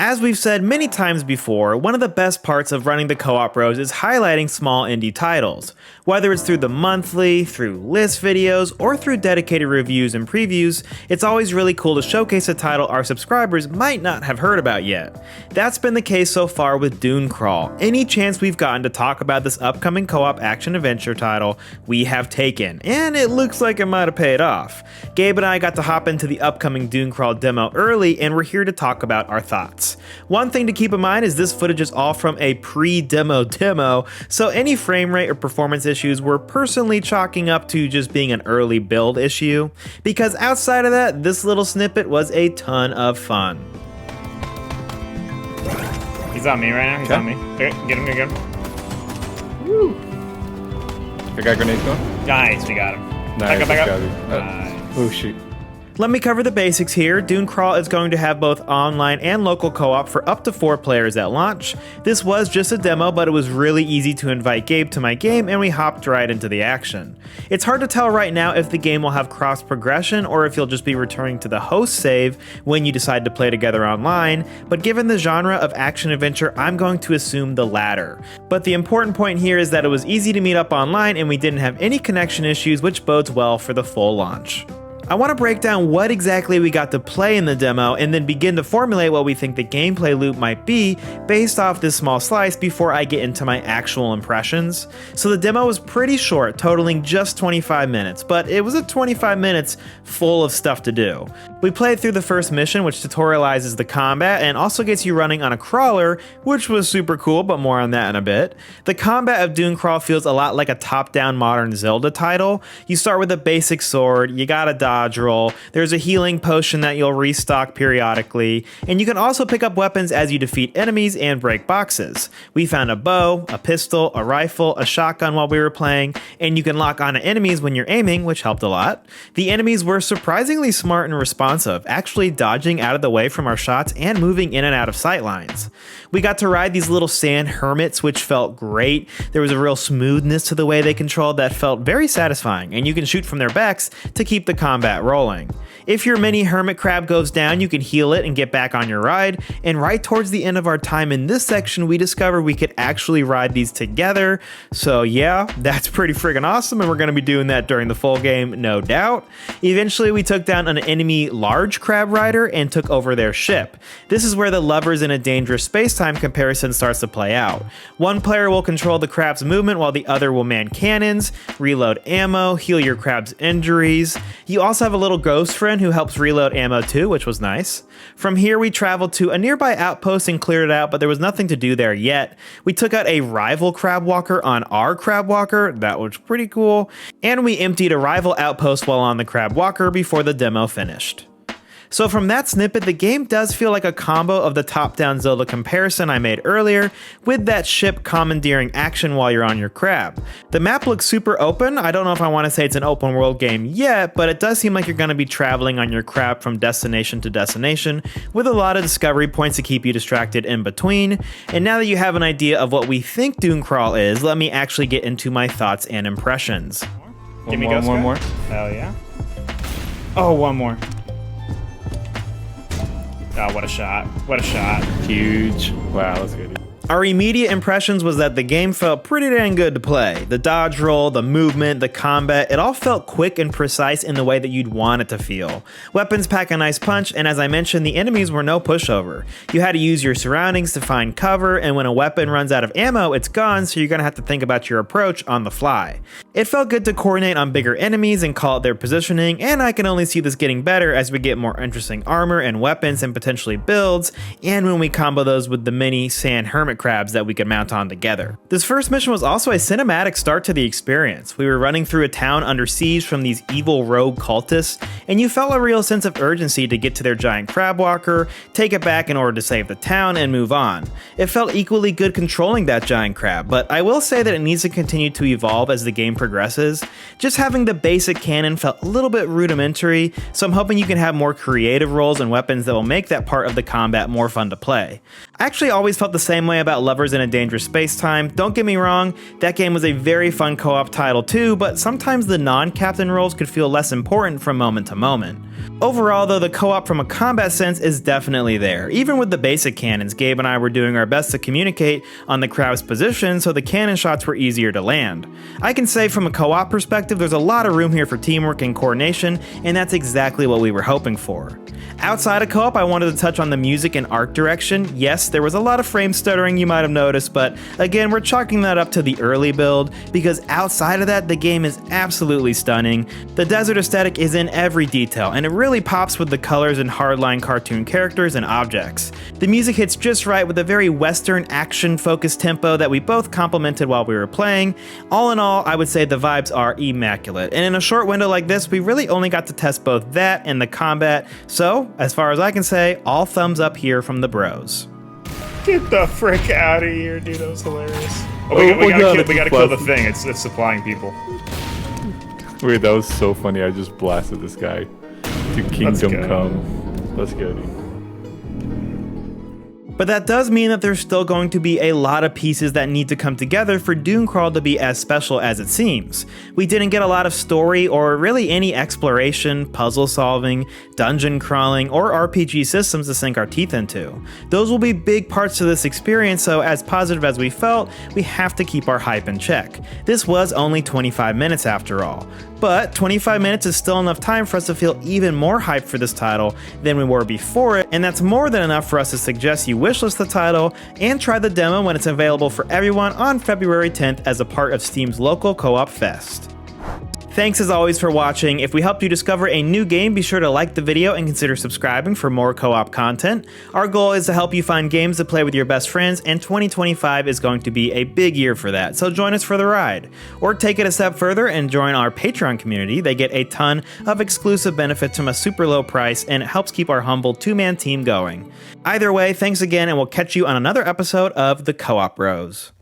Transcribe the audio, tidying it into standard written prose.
As we've said many times before, one of the best parts of running the co-op rows is highlighting small indie titles. Whether it's through the monthly, through list videos, or through dedicated reviews and previews, it's always really cool to showcase a title our subscribers might not have heard about yet. That's been the case so far with DuneCrawl. Any chance we've gotten to talk about this upcoming co-op action-adventure title, we have taken, and it looks like it might have paid off. Gabe and I got to hop into the upcoming DuneCrawl demo early, and we're here to talk about our thoughts. One thing to keep in mind is this footage is all from a pre-demo demo, so any frame rate or performance issues we're personally chalking up to just being an early build issue, because outside of that, this little snippet was a ton of fun. He's on me right now, he's on me. Okay, get him, get him. Woo! I got grenades going? Nice, we got him. Nice, Back up. Nice. Oh shoot. Let me cover the basics here. DuneCrawl is going to have both online and local co-op for up to 4 players at launch. This was just a demo, but it was really easy to invite Gabe to my game and we hopped right into the action. It's hard to tell right now if the game will have cross progression or if you'll just be returning to the host save when you decide to play together online, but given the genre of action-adventure, I'm going to assume the latter. But the important point here is that it was easy to meet up online and we didn't have any connection issues, which bodes well for the full launch. I want to break down what exactly we got to play in the demo and then begin to formulate what we think the gameplay loop might be based off this small slice before I get into my actual impressions. So the demo was pretty short, totaling just 25 minutes, but it was a 25 minutes full of stuff to do. We played through the first mission, which tutorializes the combat and also gets you running on a crawler, which was super cool, but more on that in a bit. The combat of DuneCrawl feels a lot like a top-down modern Zelda title. You start with a basic sword, you gotta dodge roll, there's a healing potion that you'll restock periodically, and you can also pick up weapons as you defeat enemies and break boxes. We found a bow, a pistol, a rifle, a shotgun while we were playing, and you can lock onto enemies when you're aiming, which helped a lot. The enemies were surprisingly smart and responsive, actually dodging out of the way from our shots and moving in and out of sight lines. We got to ride these little sand hermits, which felt great. There was a real smoothness to the way they controlled that felt very satisfying, and you can shoot from their backs to keep the combat rolling. If your mini hermit crab goes down, you can heal it and get back on your ride, and right towards the end of our time in this section, we discovered we could actually ride these together, so yeah, that's pretty friggin' awesome, and we're gonna be doing that during the full game, no doubt. Eventually, we took down an enemy large crab rider and took over their ship. This is where the lovers in a dangerous space-time comparison starts to play out. One player will control the crab's movement while the other will man cannons, reload ammo, heal your crab's injuries. You also have a little ghost friend who helps reload ammo too, which was nice. From here, we traveled to a nearby outpost and cleared it out, but there was nothing to do there yet. We took out a rival crab walker on our crab walker, that was pretty cool, and we emptied a rival outpost while on the crab walker before the demo finished. So from that snippet, the game does feel like a combo of the top-down Zelda comparison I made earlier, with that ship commandeering action while you're on your crab. The map looks super open. I don't know if I want to say it's an open world game yet, but it does seem like you're going to be traveling on your crab from destination to destination, with a lot of discovery points to keep you distracted in between. And now that you have an idea of what we think DuneCrawl is, let me actually get into my thoughts and impressions. Give me one more. Hell yeah. Oh, one more. Oh, what a shot. What a shot. Huge. Wow, that's good. Our immediate impressions was that the game felt pretty dang good to play. The dodge roll, the movement, the combat, it all felt quick and precise in the way that you'd want it to feel. Weapons pack a nice punch, and as I mentioned, the enemies were no pushover. You had to use your surroundings to find cover, and when a weapon runs out of ammo, it's gone, so you're gonna have to think about your approach on the fly. It felt good to coordinate on bigger enemies and call out their positioning, and I can only see this getting better as we get more interesting armor and weapons and potentially builds, and when we combo those with the mini sand hermit crabs that we could mount on together. This first mission was also a cinematic start to the experience. We were running through a town under siege from these evil rogue cultists, and you felt a real sense of urgency to get to their giant crab walker, take it back in order to save the town, and move on. It felt equally good controlling that giant crab, but I will say that it needs to continue to evolve as the game progresses. Just having the basic cannon felt a little bit rudimentary, so I'm hoping you can have more creative roles and weapons that will make that part of the combat more fun to play. I actually always felt the same way about about Lovers in a Dangerous Space-Time. Don't get me wrong, that game was a very fun co-op title too, but sometimes the non-captain roles could feel less important from moment to moment. Overall though, the co-op from a combat sense is definitely there. Even with the basic cannons, Gabe and I were doing our best to communicate on the crowd's position so the cannon shots were easier to land. I can say from a co-op perspective, there's a lot of room here for teamwork and coordination, and that's exactly what we were hoping for. Outside of co-op, I wanted to touch on the music and art direction. Yes, there was a lot of frame stuttering you might have noticed, but again, we're chalking that up to the early build, because outside of that, the game is absolutely stunning. The desert aesthetic is in every detail, and it really pops with the colors and hardline cartoon characters and objects. The music hits just right with a very western action-focused tempo that we both complimented while we were playing. All in all, I would say the vibes are immaculate, and in a short window like this, we really only got to test both that and the combat, so as far as I can say, all thumbs up here from the bros. Get the frick out of here, dude. That was hilarious. We gotta kill the thing. It's supplying people. Wait, that was so funny. I just blasted this guy to Kingdom Come. Let's go, dude. But that does mean that there's still going to be a lot of pieces that need to come together for DuneCrawl to be as special as it seems. We didn't get a lot of story or really any exploration, puzzle solving, dungeon crawling, or RPG systems to sink our teeth into. Those will be big parts of this experience, so as positive as we felt, we have to keep our hype in check. This was only 25 minutes after all. But 25 minutes is still enough time for us to feel even more hyped for this title than we were before it, and that's more than enough for us to suggest you wishlist the title and try the demo when it's available for everyone on February 10th as a part of Steam's local co-op fest. Thanks as always for watching. If we helped you discover a new game, be sure to like the video and consider subscribing for more co-op content. Our goal is to help you find games to play with your best friends, and 2025 is going to be a big year for that, so join us for the ride. Or take it a step further and join our Patreon community. They get a ton of exclusive benefits from a super low price, and it helps keep our humble two-man team going. Either way, thanks again, and we'll catch you on another episode of The Co-op Bros.